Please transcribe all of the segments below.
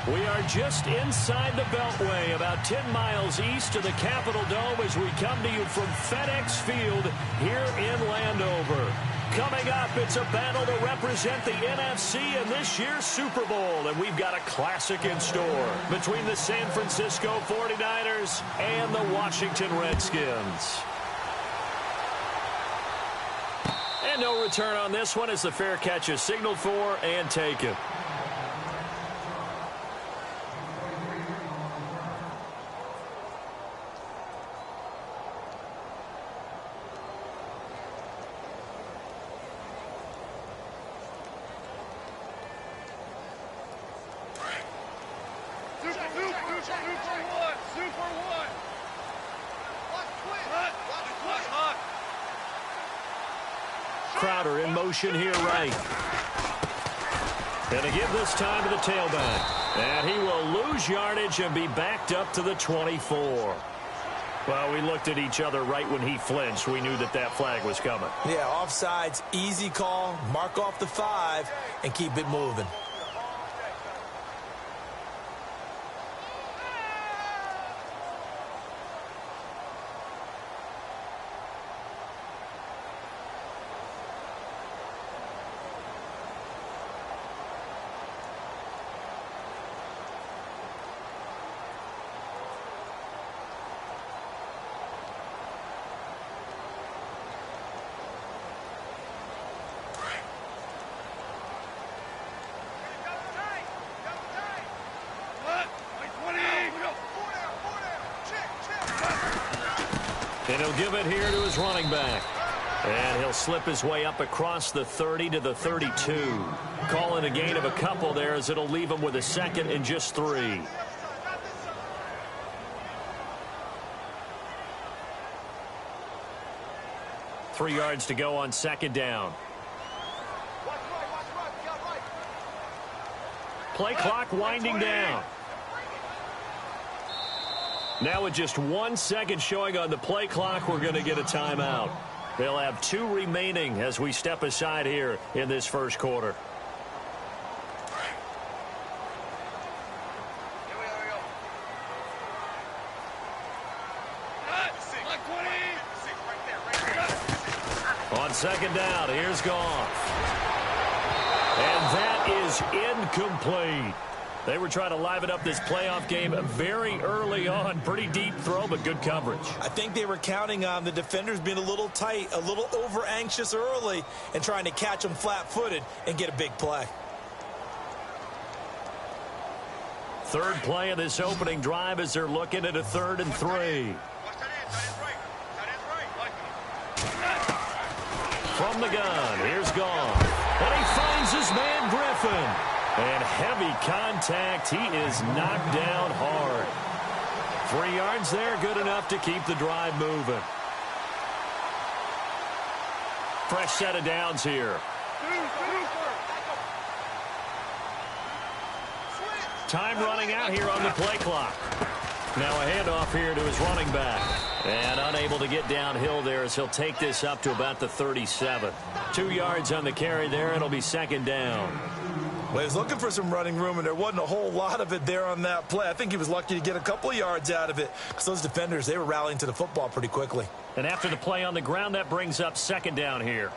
We are just inside the Beltway, about 10 miles east of the Capitol Dome as we come to you from FedEx Field here in Landover. Coming up, it's a battle to represent the NFC in this year's Super Bowl, and we've got a classic in store between the San Francisco 49ers and the Washington Redskins. And no return on this one as the fair catch is signaled for and taken. Crowder in motion here right. Going to give this time to the tailback. And he will lose yardage and be backed up to the 24. Well, we looked at each other right when he flinched. We knew that that flag was coming. Yeah, offsides, easy call. Mark off the 5 and keep it moving. And he'll give it here to his running back. And he'll slip his way up across the 30 to the 32. Calling a gain of a couple there as it'll leave him with a second and just 3. Three yards to go on second down. Play clock winding down. Now with just 1 second showing on the play clock, we're going to get a timeout. They'll have 2 remaining as we step aside here in this first quarter. On second down, here's Goff. And that is incomplete. They were trying to liven up this playoff game very early on. Pretty deep throw, but good coverage. I think they were counting on the defenders being a little tight, a little over-anxious early, and trying to catch them flat-footed and get a big play. Third play of this opening drive as they're looking at a 3rd and 3. From the gun, here's Goff. And he finds his man Griffin. And heavy contact. He is knocked down hard. 3 yards there, good enough to keep the drive moving. Fresh set of downs here. Time running out here on the play clock. Now a handoff here to his running back. And unable to get downhill there as he'll take this up to about the 37. 2 yards on the carry there. It'll be second down. Well, he was looking for some running room, and there wasn't a whole lot of it there on that play. I think he was lucky to get a couple of yards out of it because those defenders, they were rallying to the football pretty quickly. And after the play on the ground, that brings up second down here.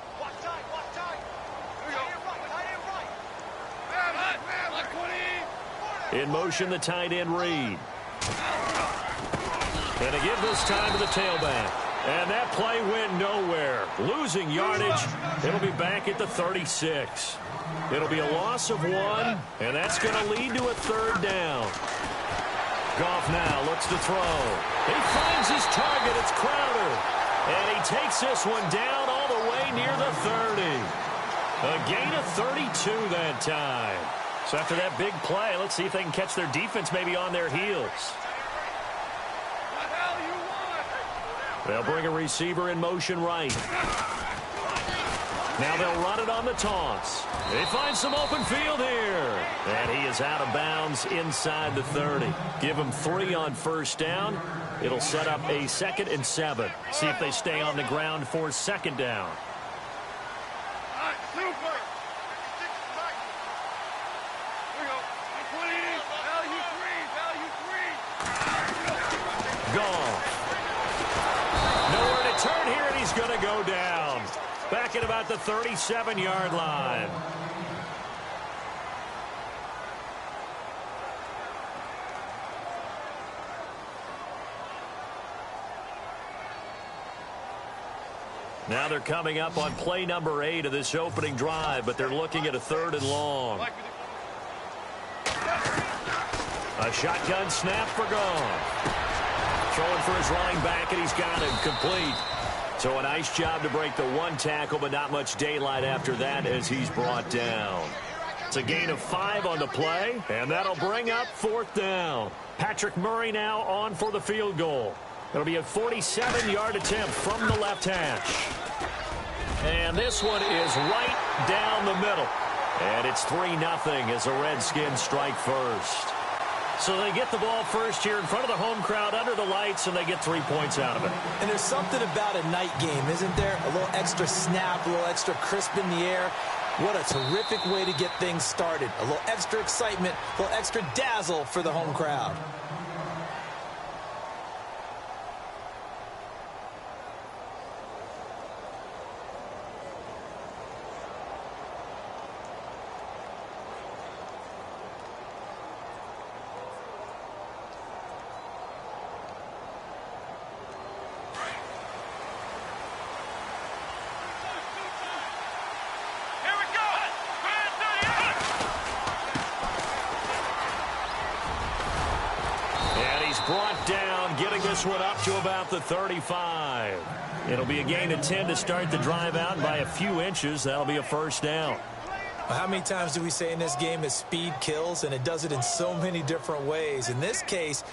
In motion, the tight end Reed. And to give this time to the tailback. And that play went nowhere. Losing yardage. It'll be back at the 36. It'll be a loss of 1, and that's going to lead to a 3rd down. Goff now looks to throw. He finds his target. It's Crowder. And he takes this one down all the way near the 30. A gain of 32 that time. So after that big play, let's see if they can catch their defense maybe on their heels. They'll bring a receiver in motion right. Now they'll run it on the toss. They find some open field here. And he is out of bounds inside the 30. Give him 3 on first down. It'll set up a 2nd and 7. See if they stay on the ground for second down. Goff. Nowhere to turn here, and he's going to go down. Back at about the 37-yard line. Now they're coming up on play number 8 of this opening drive, but they're looking at a 3rd and long. A shotgun snap for Goff. Throwing for his running back, and he's got him complete. So a nice job to break the 1 tackle, but not much daylight after that as he's brought down. It's a gain of 5 on the play, and that'll bring up 4th down. Patrick Murray now on for the field goal. It'll be a 47-yard attempt from the left hash. And this one is right down the middle. And it's 3-0 as the Redskins strike first. So they get the ball first here in front of the home crowd under the lights, and they get 3 points out of it. And there's something about a night game, isn't there? A little extra snap, a little extra crisp in the air. What a terrific way to get things started. A little extra excitement, a little extra dazzle for the home crowd. Brought down, getting this one up to about the 35. It'll be a gain of 10 to start the drive out by a few inches. That'll be a 1st down. Well, how many times do we say in this game that speed kills, and it does it in so many different ways? In this case,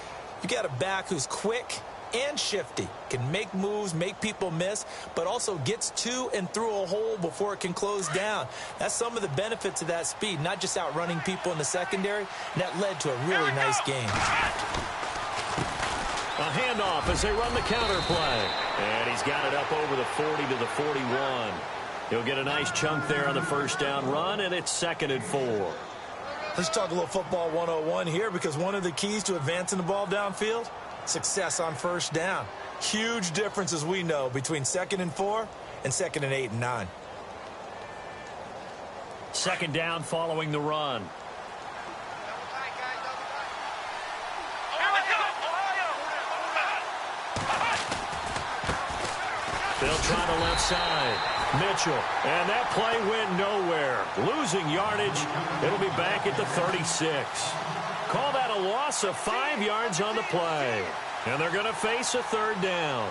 you got a back who's quick and shifty, can make moves, make people miss, but also gets to and through a hole before it can close down. That's some of the benefits of that speed, not just outrunning people in the secondary, and that led to a really nice game. A handoff as they run the counter play. And he's got it up over the 40 to the 41. He'll get a nice chunk there on the 1st down run, and it's 2nd and 4. Let's talk a little football 101 here, because one of the keys to advancing the ball downfield, success on 1st down. Huge difference, as we know, between 2nd and 4 and 2nd and 8 and 9. 2nd down following the run. They'll try the left side. Mitchell. And that play went nowhere. Losing yardage. It'll be back at the 36. Call that a loss of 5 yards on the play. And they're going to face a 3rd down.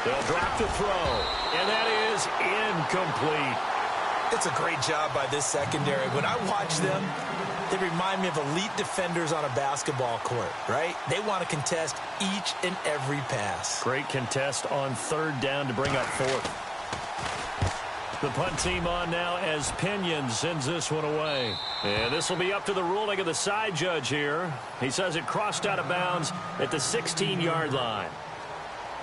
They'll drop the throw, and that is incomplete. It's a great job by this secondary. When I watch them, they remind me of elite defenders on a basketball court, right? They want to contest each and every pass. Great contest on 3rd down to bring up 4th. The punt team on now as Pinion sends this one away. And this will be up to the ruling of the side judge here. He says it crossed out of bounds at the 16-yard line.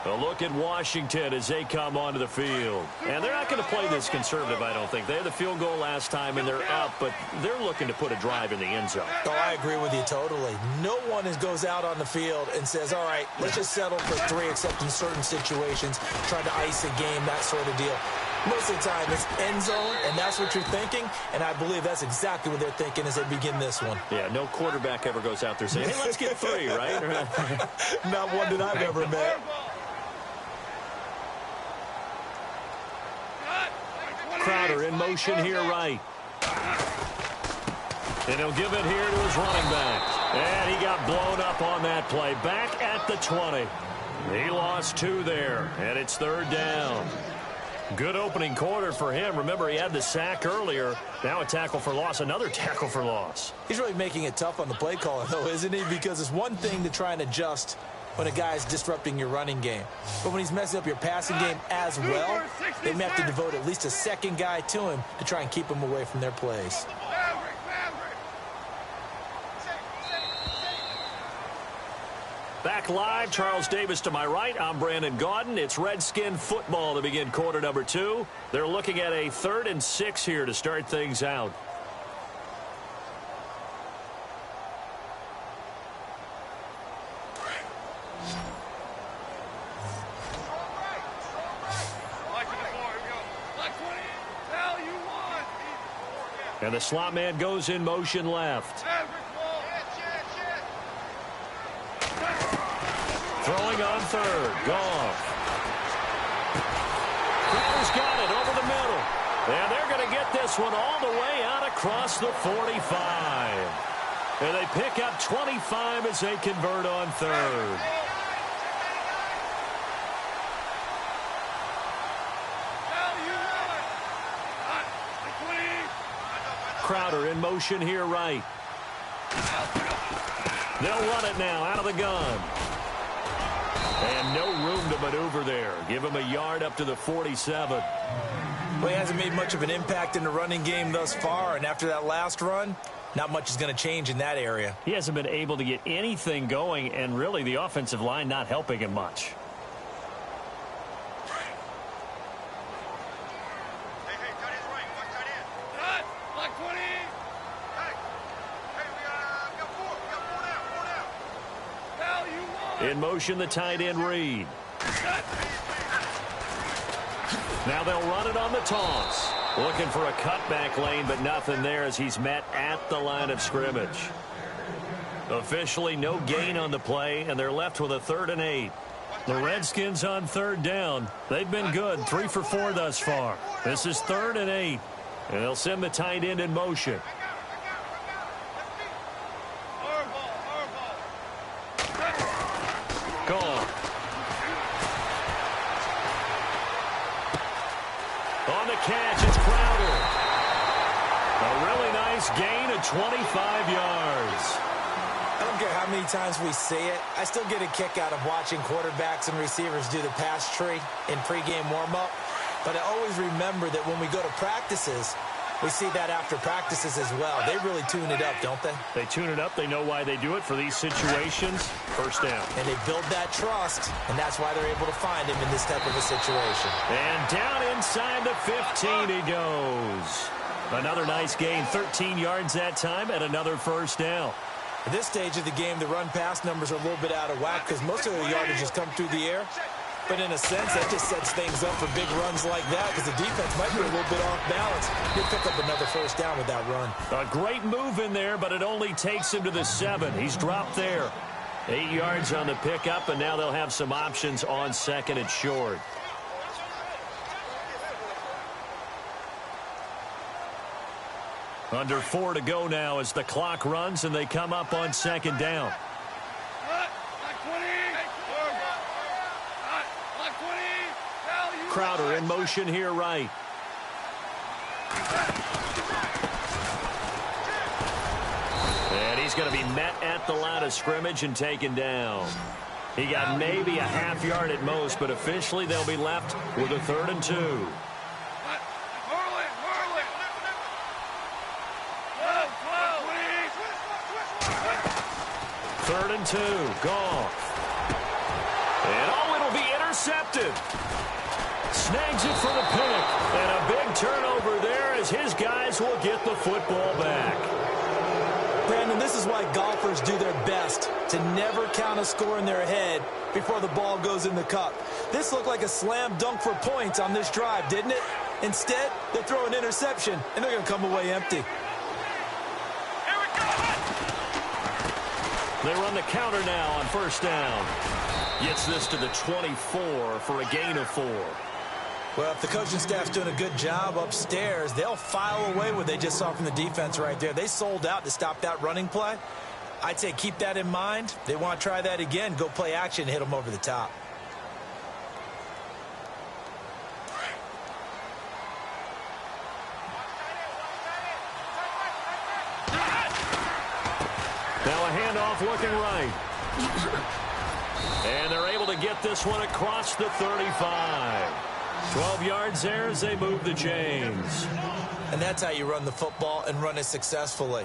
A look at Washington as they come onto the field. And they're not going to play this conservative, I don't think. They had the field goal last time, and they're up, but they're looking to put a drive in the end zone. Oh, I agree with you totally. No one goes out on the field and says, all right, let's just settle for 3, except in certain situations, try to ice a game, that sort of deal. Most of the time, it's end zone, and that's what you're thinking, and I believe that's exactly what they're thinking as they begin this one. Yeah, no quarterback ever goes out there saying, hey, let's get 3, right? Not one that I've ever met. Crowder in motion here right. And he'll give it here to his running back. And he got blown up on that play. Back at the 20. He lost 2 there, and it's 3rd down. Good opening quarter for him. Remember, he had the sack earlier. Now a tackle for loss, another tackle for loss. He's really making it tough on the play caller, though, isn't he? Because it's one thing to try and adjust when a guy's disrupting your running game. But when he's messing up your passing game as well, they may have to devote at least a 2nd guy to him to try and keep him away from their plays. Back live, Charles Davis to my right. I'm Brandon Gaudin. It's Redskin football to begin quarter number 2. They're looking at a 3rd and 6 here to start things out. And the slot man goes in motion left. Throwing on 3rd. Goff. Crowder's got it over the middle. And they're going to get this one all the way out across the 45. And they pick up 25 as they convert on 3rd. Crowder in motion here right. They'll run it now out of the gun. And no room to maneuver there. Give him a yard up to the 47. Well, he hasn't made much of an impact in the running game thus far, and after that last run, not much is going to change in that area. He hasn't been able to get anything going, and really the offensive line not helping him much. In motion, the tight end Reed. Now they'll run it on the toss. Looking for a cutback lane, but nothing there as he's met at the line of scrimmage. Officially no gain on the play, and they're left with a 3rd and 8. The Redskins on 3rd down. They've been good, 3 for 4 thus far. This is 3rd and 8. And they'll send the tight end in motion. On the catch, it's Crowder. A really nice gain of 25 yards. I don't care how many times we see it. I still get a kick out of watching quarterbacks and receivers do the pass tree in pregame warm-up. But I always remember that when we go to practices, we see that after practices as well. They really tune it up, don't they? They tune it up. They know why they do it for these situations. First down. And they build that trust, and that's why they're able to find him in this type of a situation. And down inside the 15 he goes. Another nice gain, 13 yards that time, and another first down. At this stage of the game, the run-pass numbers are a little bit out of whack because most of the yardage has come through the air. But in a sense, that just sets things up for big runs like that because the defense might be a little bit off balance. He'll pick up another first down with that run. A great move in there, but it only takes him to the 7. He's dropped there. 8 yards on the pickup, and now they'll have some options on 2nd and short. Under 4 to go now as the clock runs, and they come up on 2nd down. Crowder in motion here right. And he's going to be met at the line of scrimmage and taken down. He got maybe a half yard at most, but officially they'll be left with a 3rd and 2. 3rd and 2. Goff. And oh, it'll be intercepted. Snags it for the pick. And a big turnover there as his guys will get the football back. Brandon, this is why golfers do their best to never count a score in their head before the ball goes in the cup. This looked like a slam dunk for points on this drive, didn't it? Instead, they throw an interception, and they're going to come away empty. They run the counter now on first down. Gets this to the 24 for a gain of 4. Well, if the coaching staff's doing a good job upstairs, they'll file away what they just saw from the defense right there. They sold out to stop that running play. I'd say keep that in mind. They want to try that again, go play action, hit them over the top. Now a handoff looking right. And they're able to get this one across the 35. 12 yards there as they move the chains. And that's how you run the football and run it successfully.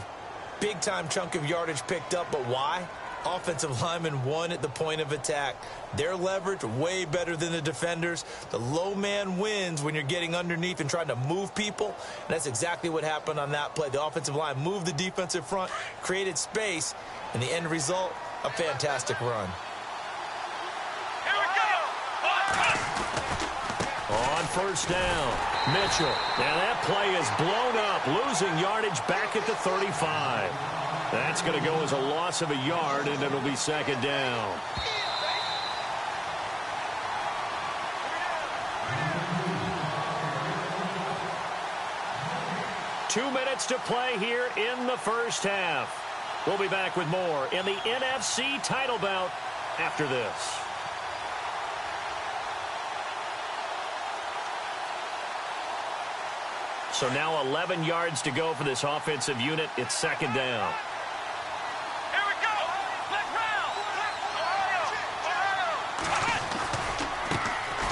Big-time chunk of yardage picked up, but why? Offensive linemen won at the point of attack. Their leverage way better than the defenders. The low man wins when you're getting underneath and trying to move people. And that's exactly what happened on that play. The offensive line moved the defensive front, created space, and the end result, a fantastic run. Here we go. On first down, Mitchell. And that play is blown up, losing yardage back at the 35. That's going to go as a loss of a yard, and it'll be second down. Two minutes to play here in the first half. We'll be back with more in the NFC title bout after this. So now 11 yards to go for this offensive unit. It's second down. Here we go. Let's round.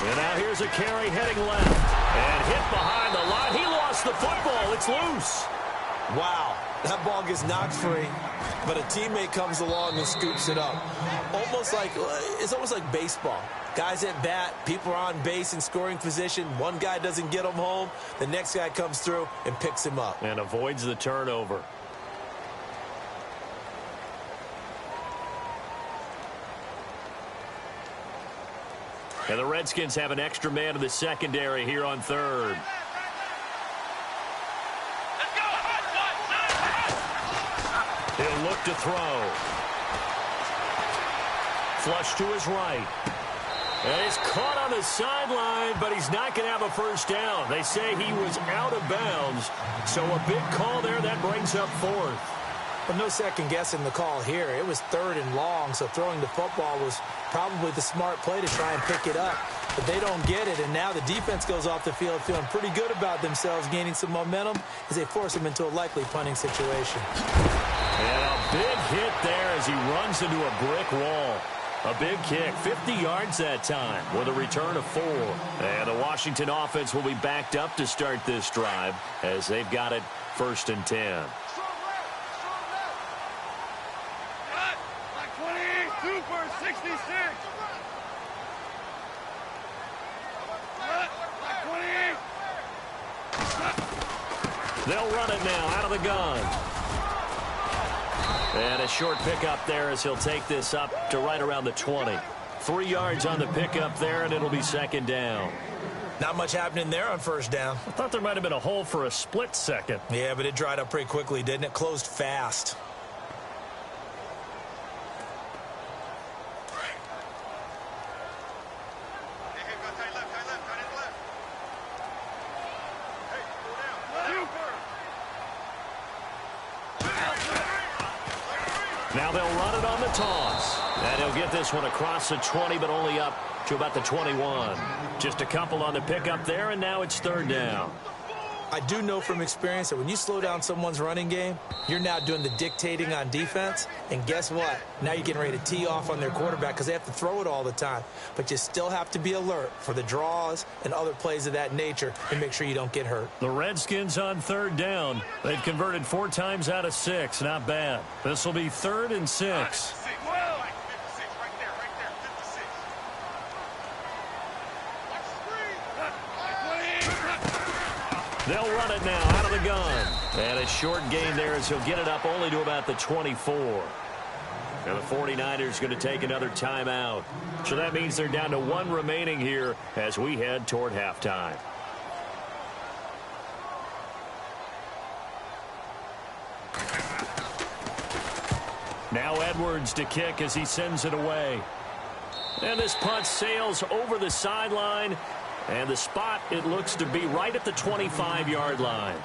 And now here's a carry heading left. And hit behind the line. He lost the football. It's loose. Wow, that ball gets knocked free, but a teammate comes along and scoops it up. It's almost like baseball. Guys at bat, people are on base in scoring position. One guy doesn't get him home. The next guy comes through and picks him up. And avoids the turnover. And the Redskins have an extra man in the secondary here on third. He'll look to throw. Flush to his right. And he's caught on the sideline, but he's not going to have a first down. They say he was out of bounds. So a big call there that brings up fourth. But no second guessing the call here. It was third and long, so throwing the football was probably the smart play to try and pick it up. But they don't get it, and now the defense goes off the field feeling pretty good about themselves, gaining some momentum as they force them into a likely punting situation. And a big hit there as he runs into a brick wall. A big kick, 50 yards that time with a return of 4. And the Washington offense will be backed up to start this drive as they've got it first and 10. They'll run it now out of the gun. And a short pickup there as he'll take this up to right around the 20. 3 yards on the pickup there, and it'll be second down. Not much happening there on first down. I thought there might have been a hole for a split second. Yeah, but it dried up pretty quickly, didn't it? Closed fast. Now they'll run it on the toss. And he'll get this one across the 20, but only up to about the 21. Just a couple on the pickup there, and now it's third down. I do know from experience that when you slow down someone's running game, you're now doing the dictating on defense. And guess what? Now you're getting ready to tee off on their quarterback because they have to throw it all the time. But you still have to be alert for the draws and other plays of that nature and make sure you don't get hurt. The Redskins on third down. They've converted 4 times out of 6. Not bad. This will be 3rd and 6. They'll run it now out of the gun. And a short gain there as he'll get it up only to about the 24. And the 49ers going to take another timeout. So that means they're down to 1 remaining here as we head toward halftime. Now Edwards to kick as he sends it away. And this punt sails over the sideline. And the spot, it looks to be right at the 25-yard line.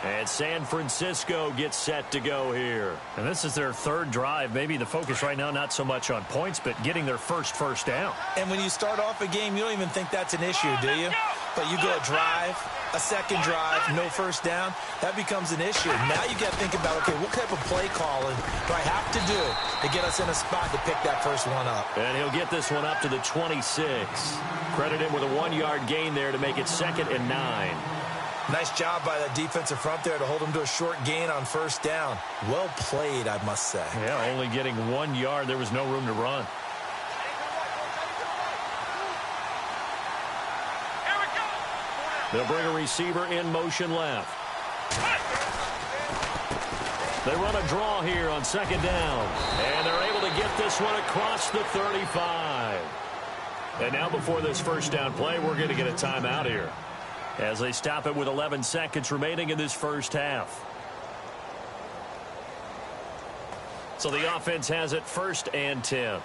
And San Francisco gets set to go here. And this is their 3rd drive. Maybe the focus right now not so much on points, but getting their first down. And when you start off a game, you don't even think that's an issue, do you? But you go a drive, a second drive, no first down, that becomes an issue. Now you got to think about, okay, what type of play calling do I have to do to get us in a spot to pick that first one up? And he'll get this one up to the 26. Credit him with a 1-yard gain there to make it 2nd and 9. Nice job by that defensive front there to hold him to a short gain on first down. Well played, I must say. Yeah, only getting 1 yard. There was no room to run. They'll bring a receiver in motion left. They run a draw here on second down. And they're able to get this one across the 35. And now before this first down play, we're going to get a timeout here, as they stop it with 11 seconds remaining in this first half. So the offense has it 1st and 10.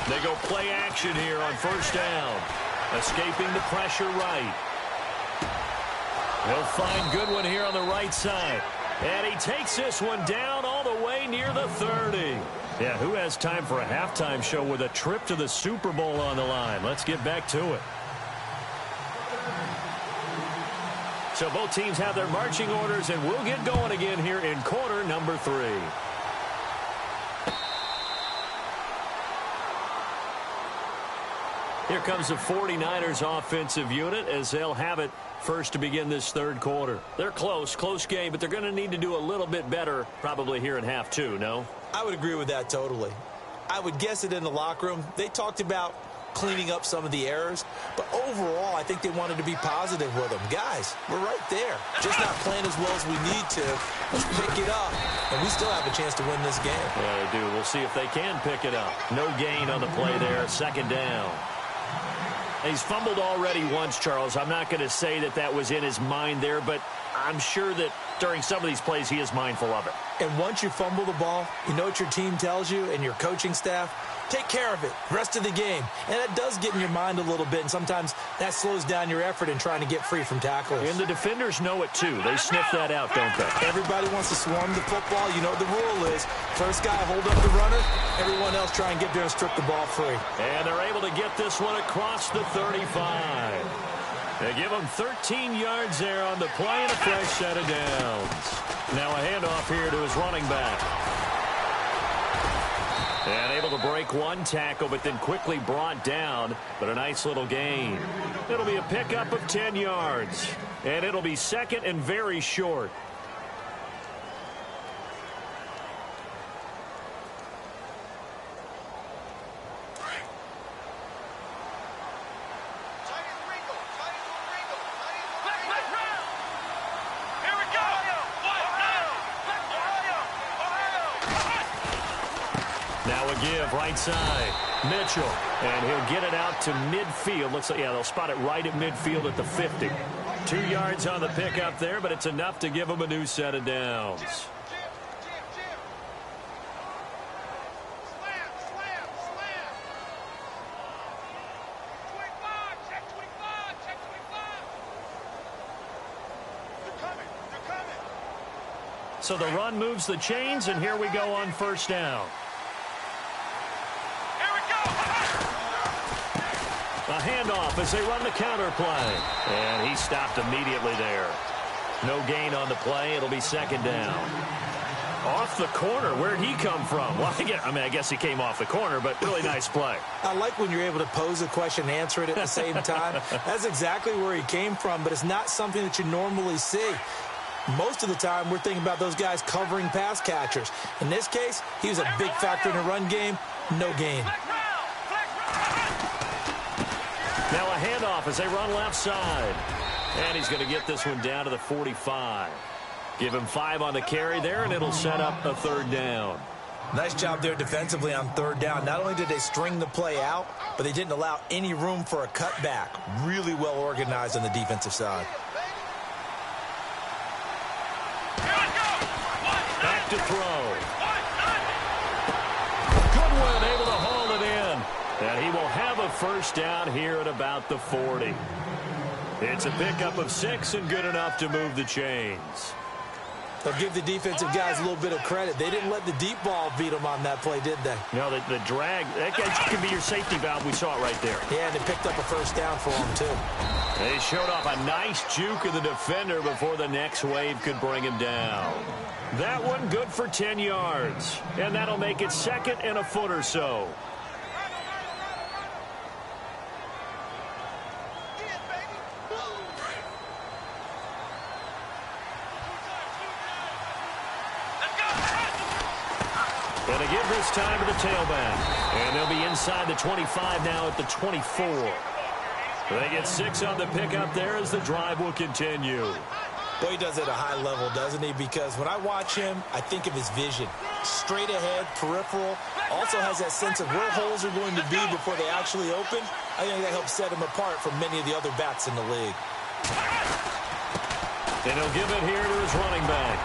They go play action here on first down. Escaping the pressure right. He'll find Goodwin here on the right side. And he takes this one down all the way near the 30. Yeah, who has time for a halftime show with a trip to the Super Bowl on the line? Let's get back to it. So both teams have their marching orders, and we'll get going again here in quarter number 3. Here comes the 49ers offensive unit as they'll have it first to begin this third quarter. They're close game, but they're going to need to do a little bit better probably here in half 2, no? I would agree with that totally. I would guess it in the locker room. They talked about cleaning up some of the errors, but overall I think they wanted to be positive with them. Guys, we're right there. Just not playing as well as we need to. Let's pick it up, and we still have a chance to win this game. Yeah, they do. We'll see if they can pick it up. No gain on the play there, second down. He's fumbled already once, Charles. I'm not going to say that that was in his mind there, but I'm sure that during some of these plays he is mindful of it. And once you fumble the ball, you know what your team tells you and your coaching staff? Take care of it, rest of the game. And it does get in your mind a little bit, and sometimes that slows down your effort in trying to get free from tacklers. And the defenders know it too. They sniff that out, don't they? Everybody wants to swarm the football. You know what the rule is. First guy hold up the runner, everyone else try and get there and strip the ball free. And they're able to get this one across the 35. They give him 13 yards there on the play and a fresh set of downs. Now a handoff here to his running back. And able to break one tackle, but then quickly brought down. But a nice little gain. It'll be a pickup of 10 yards. And it'll be second and very short. Give right side, Mitchell, and he'll get it out to midfield. Looks like, yeah, they'll spot it right at midfield at the 50. 2 yards on the pickup there, but it's enough to give them a new set of downs. So the run moves the chains, and here we go on first down. A handoff as they run the counter play. And he stopped immediately there. No gain on the play. It'll be second down. Off the corner. Where'd he come from? Well, I guess he came off the corner, but really nice play. I like when you're able to pose a question and answer it at the same time. That's exactly where he came from, but it's not something that you normally see. Most of the time, we're thinking about those guys covering pass catchers. In this case, he was a big factor in the run game. No gain. Now a handoff as they run left side. And he's going to get this one down to the 45. Give him 5 on the carry there, and it'll set up a third down. Nice job there defensively on third down. Not only did they string the play out, but they didn't allow any room for a cutback. Really well organized on the defensive side. Back to throw. Goodwin able to haul it in. And he will have a first down here at about the 40. It's a pickup of 6 and good enough to move the chains. They'll give the defensive guys a little bit of credit. They didn't let the deep ball beat them on that play, did they? No, the drag, that could be your safety valve. We saw it right there. Yeah, and they picked up a first down for them, too. They showed off a nice juke of the defender before the next wave could bring him down. That one good for 10 yards. And that'll make it second and a foot or so. Going to give this time to the tailback. And they'll be inside the 25 now at the 24. They get 6 on the pickup there as the drive will continue. Boy, he does it at a high level, doesn't he? Because when I watch him, I think of his vision. Straight ahead, peripheral. Also has that sense of where holes are going to be before they actually open. I think that helps set him apart from many of the other backs in the league. And he'll give it here to his running back.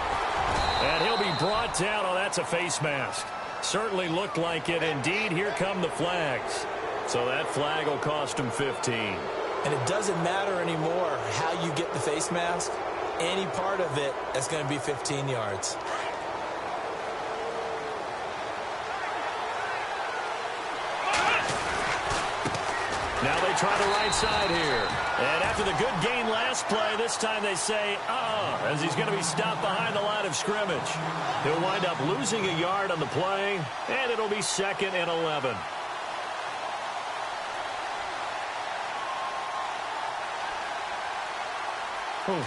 And he'll be brought down. Oh, that's a face mask. Certainly looked like it. Indeed, here come the flags. So that flag will cost him 15. And it doesn't matter anymore how you get the face mask. Any part of it, that's going to be 15 yards. Now they try the right side here. And after the good gain last play, this time they say, as he's going to be stopped behind the line of scrimmage. He'll wind up losing a yard on the play, and it'll be 2nd and 11.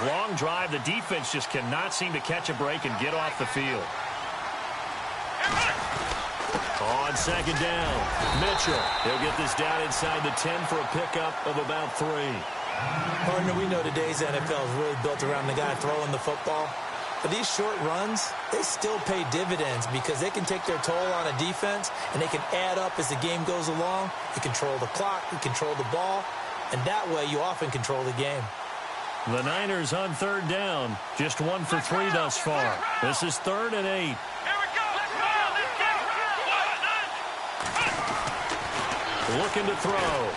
Long drive. The defense just cannot seem to catch a break and get off the field. On 2nd down, Mitchell. He'll get this down inside the 10 for a pickup of about 3. Partner, we know today's NFL is really built around the guy throwing the football. But these short runs, they still pay dividends because they can take their toll on a defense, and they can add up as the game goes along. You control the clock, you control the ball, and that way you often control the game. The Niners on 3rd down. Just 1 for 3 thus far. This is 3rd and 8. Looking to throw.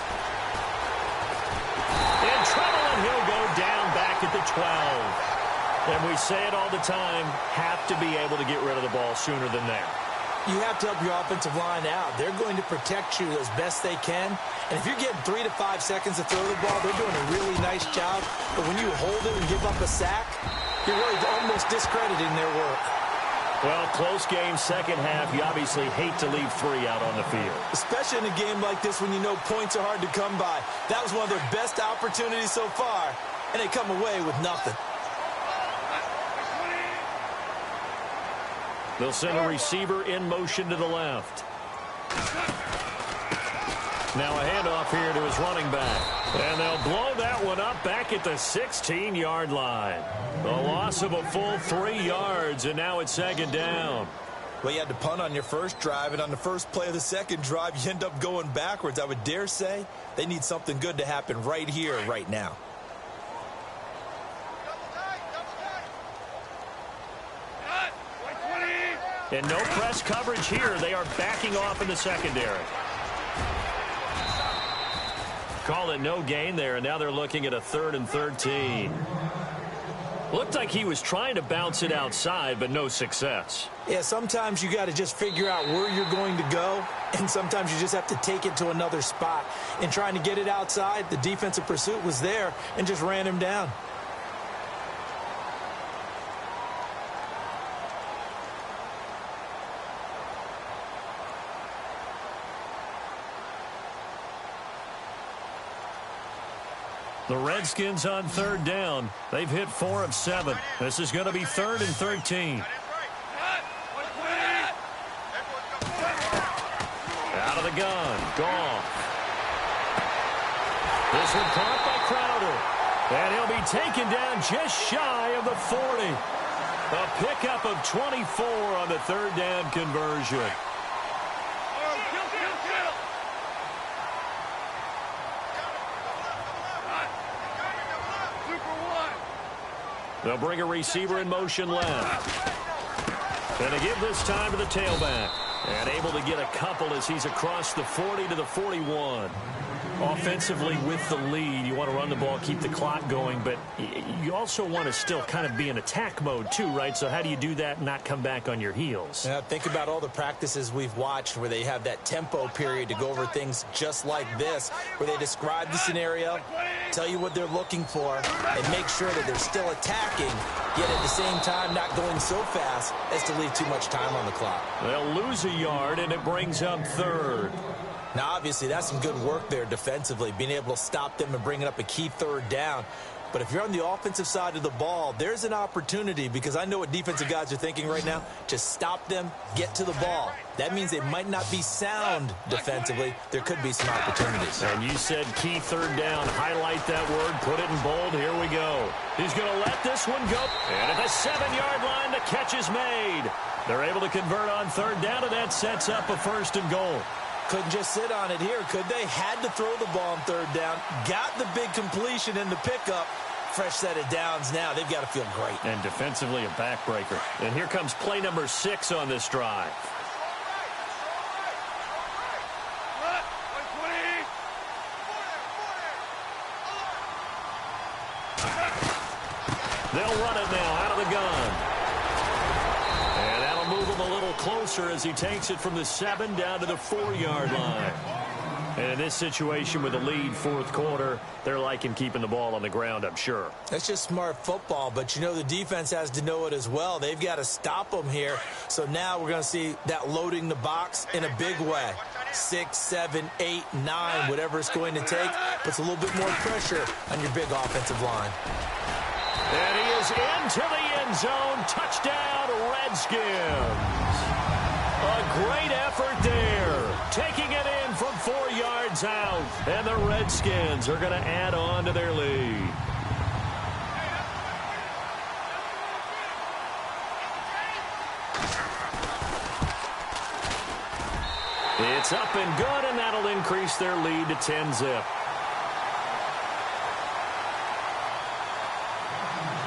In trouble, and he'll go down back at the 12. And we say it all the time, have to be able to get rid of the ball sooner than that. You have to help your offensive line out. They're going to protect you as best they can. And if you're getting 3 to 5 seconds to throw the ball, they're doing a really nice job. But when you hold it and give up a sack, you're really almost discrediting their work. Well, close game, second half. You obviously hate to leave 3 out on the field. Especially in a game like this when you know points are hard to come by. That was one of their best opportunities so far, and they come away with nothing. They'll send a receiver in motion to the left. Now a handoff here to his running back. And they'll blow that one up back at the 16-yard line. A loss of a full 3 yards, and now it's 2nd down. Well, you had to punt on your first drive, and on the first play of the second drive, you end up going backwards. I would dare say they need something good to happen right here, right now. And no press coverage here. They are backing off in the secondary. Call it no gain there, and now they're looking at a 3rd and 13. Looked like he was trying to bounce it outside, but no success. Yeah, sometimes you got to just figure out where you're going to go, and sometimes you just have to take it to another spot. In trying to get it outside, the defensive pursuit was there and just ran him down. The Redskins on 3rd down. They've hit 4 of 7. This is going to be 3rd and 13. Out of the gun. Goff. This one caught by Crowder. And he'll be taken down just shy of the 40. A pickup of 24 on the 3rd down conversion. They'll bring a receiver in motion left. And they give this time to the tailback. And able to get a couple as he's across the 40 to the 41. Offensively with the lead, you want to run the ball, keep the clock going, but you also want to still kind of be in attack mode too, right? So how do you do that and not come back on your heels? Yeah, think about all the practices we've watched where they have that tempo period to go over things just like this, where they describe the scenario, tell you what they're looking for, and make sure that they're still attacking, yet at the same time not going so fast as to leave too much time on the clock. They'll lose a yard, and it brings up 3rd. Now, obviously, that's some good work there defensively, being able to stop them and bring it up a key 3rd down. But if you're on the offensive side of the ball, there's an opportunity, because I know what defensive guys are thinking right now. Just stop them, get to the ball. That means they might not be sound defensively. There could be some opportunities. And you said key third down. Highlight that word. Put it in bold. Here we go. He's going to let this one go. And at the 7-yard line, the catch is made. They're able to convert on third down, and that sets up a 1st and goal. Couldn't just sit on it here, could they? Had to throw the ball on third down. Got the big completion in the pickup. Fresh set of downs now. They've got to feel great. And defensively, a backbreaker. And here comes play number 6 on this drive. They'll run it now out of the gun. And that'll move him a little closer as he takes it from the 7 down to the 4-yard line. And in this situation with a lead 4th quarter, they're liking keeping the ball on the ground, I'm sure. That's just smart football, but you know the defense has to know it as well. They've got to stop them here. So now we're going to see that loading the box in a big way. 6, 7, 8, 9, whatever it's going to take, puts a little bit more pressure on your big offensive line. And he is into the end zone. Touchdown, Redskins. A great effort there. Taking it in from 4 yards out. And the Redskins are going to add on to their lead. It's up and good, and that'll increase their lead to 10-zip.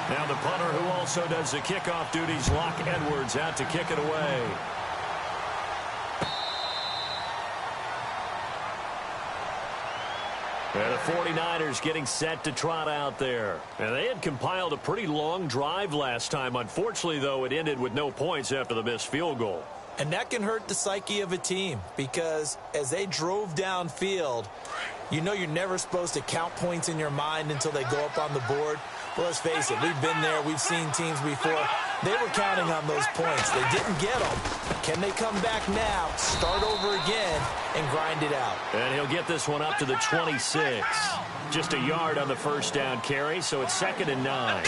Now the punter, who also does the kickoff duties, Locke Edwards, out to kick it away. And the 49ers getting set to trot out there. And they had compiled a pretty long drive last time. Unfortunately, though, it ended with no points after the missed field goal. And that can hurt the psyche of a team, because as they drove downfield, you know you're never supposed to count points in your mind until they go up on the board. Well, let's face it, we've been there. We've seen teams before. They were counting on those points. They didn't get them. Can they come back now, start over again, and grind it out? And he'll get this one up to the 26. Just a yard on the first down carry, so it's 2nd and 9.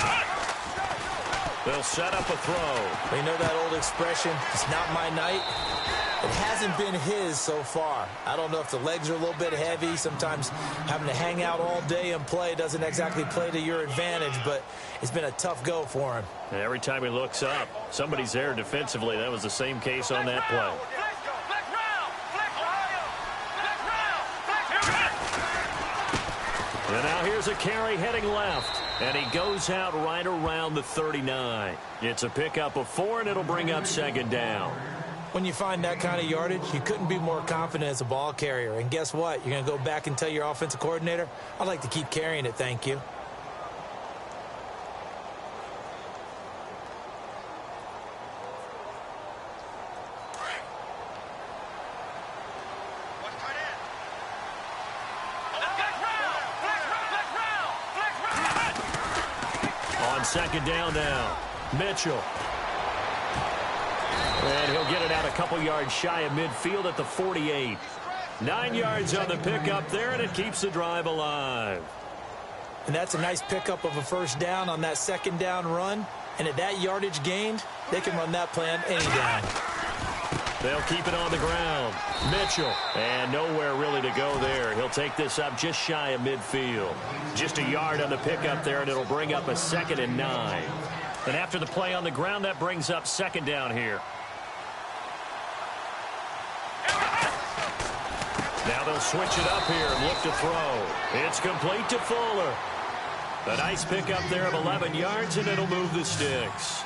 They'll set up a throw. You know that old expression, it's not my night? It hasn't been his so far. I don't know if the legs are a little bit heavy. Sometimes having to hang out all day and play doesn't exactly play to your advantage, but it's been a tough go for him. And every time he looks up, somebody's there defensively. That was the same case on that play. And now here's a carry heading left. And he goes out right around the 39. It's a pickup of 4, and it'll bring up 2nd down. When you find that kind of yardage, you couldn't be more confident as a ball carrier. And guess what? You're going to go back and tell your offensive coordinator, I'd like to keep carrying it, thank you. On 2nd down now, Mitchell. And he'll get it out a couple yards shy of midfield at the 48. 9 yards on the pickup there, and it keeps the drive alive. And that's a nice pickup of a first down on that 2nd down run. And at that yardage gained, they can run that plan any down. They'll keep it on the ground. Mitchell, and nowhere really to go there. He'll take this up just shy of midfield. Just a yard on the pickup there, and it'll bring up a 2nd and 9. And after the play on the ground, that brings up 2nd down here. Now they'll switch it up here and look to throw. It's complete to Fuller. A nice pickup there of 11 yards, and it'll move the sticks.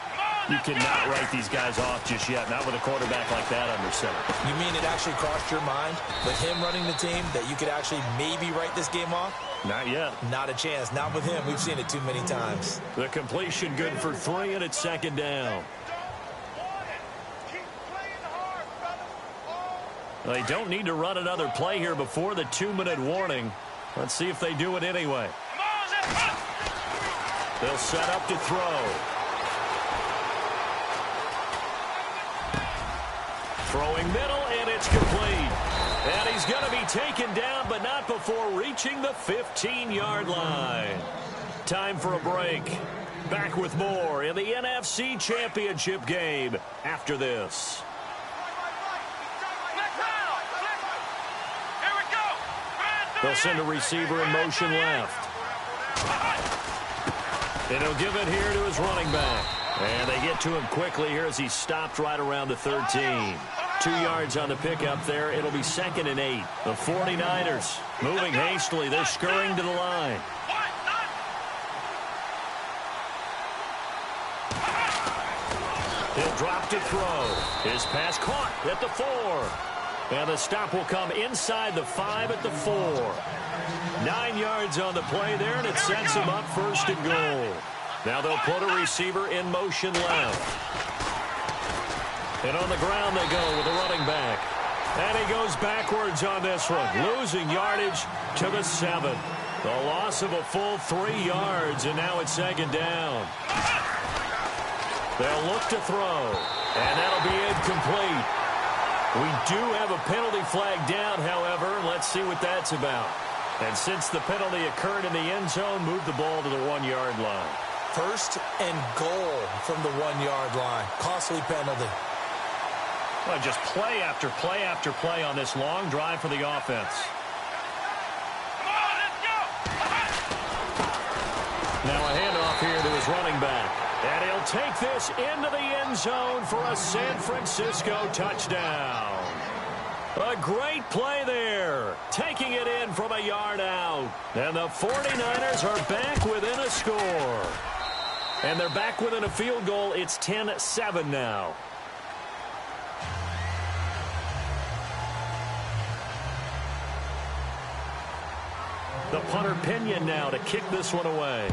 You cannot write these guys off just yet, not with a quarterback like that under center. You mean it actually crossed your mind, with him running the team, that you could actually maybe write this game off? Not yet. Not a chance. Not with him. We've seen it too many times. The completion good for 3, and it's 2nd down. They don't need to run another play here before the 2-minute warning. Let's see if they do it anyway. They'll set up to throw. Throwing middle, and it's complete. And he's going to be taken down, but not before reaching the 15-yard line. Time for a break. Back with more in the NFC Championship game after this. They'll send a receiver in motion left. And he'll give it here to his running back. And they get to him quickly here as he stopped right around the 13. 2 yards on the pickup there. It'll be 2nd and 8. The 49ers moving hastily. They're scurrying to the line. He'll drop to throw. His pass caught at the 4. And the stop will come inside the 5 at the 4. 9 yards on the play there, and it sets him up 1st and goal. Now they'll put a receiver in motion left. And on the ground they go with a running back. And he goes backwards on this one, losing yardage to the 7. The loss of a full 3 yards, and now it's 2nd down. They'll look to throw, and that'll be incomplete. We do have a penalty flag down, however. Let's see what that's about. And since the penalty occurred in the end zone, move the ball to the 1-yard line. 1st and goal from the 1-yard line. Costly penalty. Well, just play after play after play on this long drive for the offense. Now a handoff here to his running back. And he'll take this into the end zone for a San Francisco touchdown. A great play there. Taking it in from a yard out. And the 49ers are back within a score. And they're back within a field goal. It's 10-7 now. The punter Pinion now to kick this one away.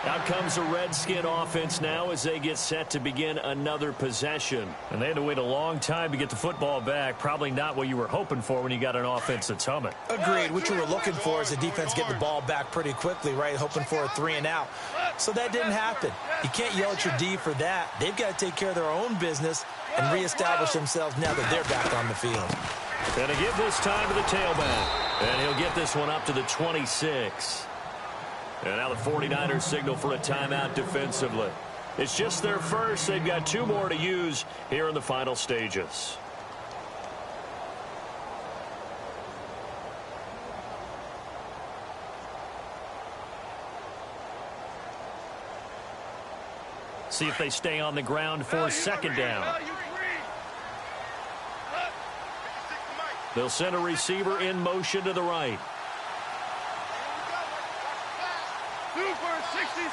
Out comes the Redskin offense now as they get set to begin another possession. And they had to wait a long time to get the football back. Probably not what you were hoping for when you got an offense that's humming. Agreed. What you were looking for is the defense get the ball back pretty quickly, right? Hoping for a 3 and out. So that didn't happen. You can't yell at your D for that. They've got to take care of their own business and reestablish themselves now that they're back on the field. Going to give this time to the tailback. And he'll get this one up to the 26. And now the 49ers signal for a timeout defensively. It's just their first. They've got 2 more to use here in the final stages. See if they stay on the ground for 2nd down. They'll send a receiver in motion to the right. 2 for 66.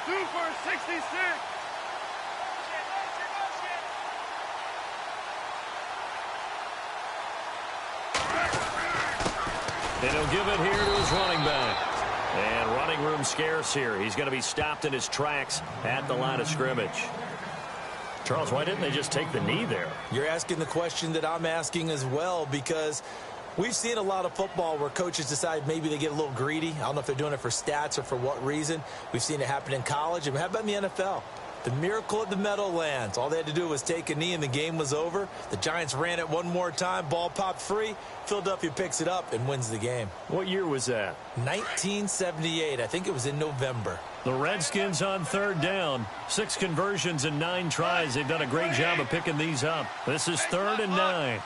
2 for 66. And he'll give it here to his running back. And running room scarce here. He's going to be stopped in his tracks at the line of scrimmage. Charles, why didn't they just take the knee there? You're asking the question that I'm asking as well, because we've seen a lot of football where coaches decide maybe they get a little greedy. I don't know if they're doing it for stats or for what reason. We've seen it happen in college. And how about in the NFL? The miracle of the Meadowlands. All they had to do was take a knee and the game was over. The Giants ran it one more time. Ball popped free. Philadelphia picks it up and wins the game. What year was that? 1978. I think it was in November. The Redskins on 3rd down. 6 conversions and 9 tries. They've done a great job of picking these up. This is 3rd and 9.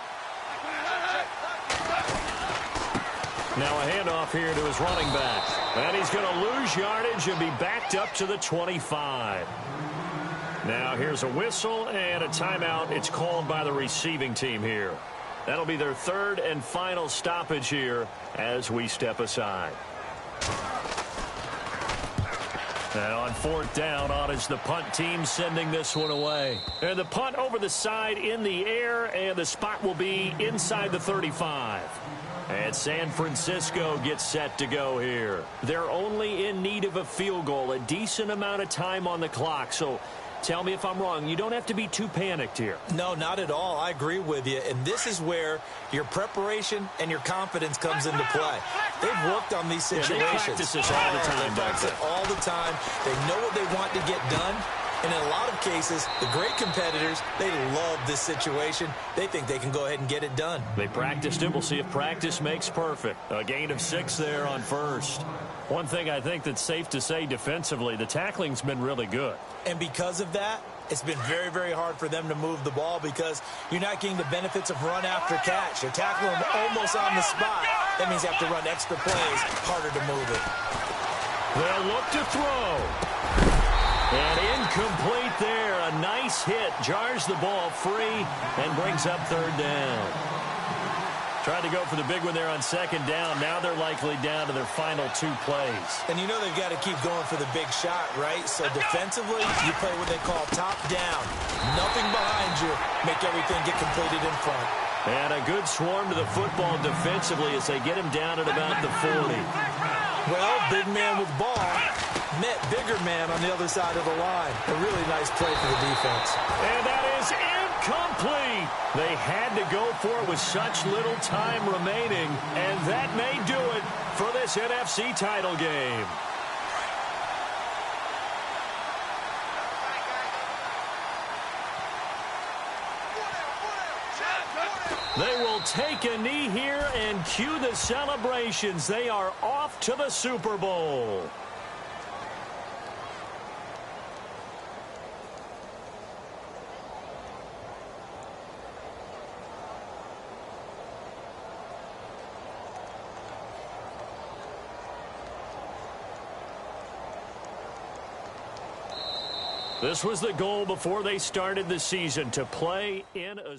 Now a handoff here to his running back. And he's going to lose yardage and be backed up to the 25. Now here's a whistle and a timeout. It's called by the receiving team here. That'll be their 3rd and final stoppage here as we step aside. And on 4th down, on is the punt team sending this one away. And the punt over the side in the air, and the spot will be inside the 35. And San Francisco gets set to go here. They're only in need of a field goal, a decent amount of time on the clock. So tell me if I'm wrong. You don't have to be too panicked here. No, not at all. I agree with you. And this is where your preparation and your confidence comes into play. They've worked on these situations. They practice this all the time. They practice it all the time. They know what they want to get done. And in a lot of cases, the great competitors, they love this situation. They think they can go ahead and get it done. They practiced it. We'll see if practice makes perfect. A gain of 6 there on first. One thing I think that's safe to say defensively, the tackling's been really good. And because of that, it's been very, very hard for them to move the ball because you're not getting the benefits of run after catch. You're tackling them almost on the spot. That means you have to run extra plays, harder to move it. They'll look to throw. And incomplete there. A nice hit. Jars the ball free and brings up third down. Tried to go for the big one there on second down. Now they're likely down to their final 2 plays. And you know they've got to keep going for the big shot, right? So defensively, you play what they call top down. Nothing behind you. Make everything get completed in front. And a good swarm to the football defensively as they get him down at about the 40. Well, big man with ball met bigger man on the other side of the line. A really nice play for the defense. And that is incomplete. They had to go for it with such little time remaining, and that may do it for this NFC title game. They will take a knee here and cue the celebrations. They are off to the Super Bowl. This was the goal before they started the season, to play in a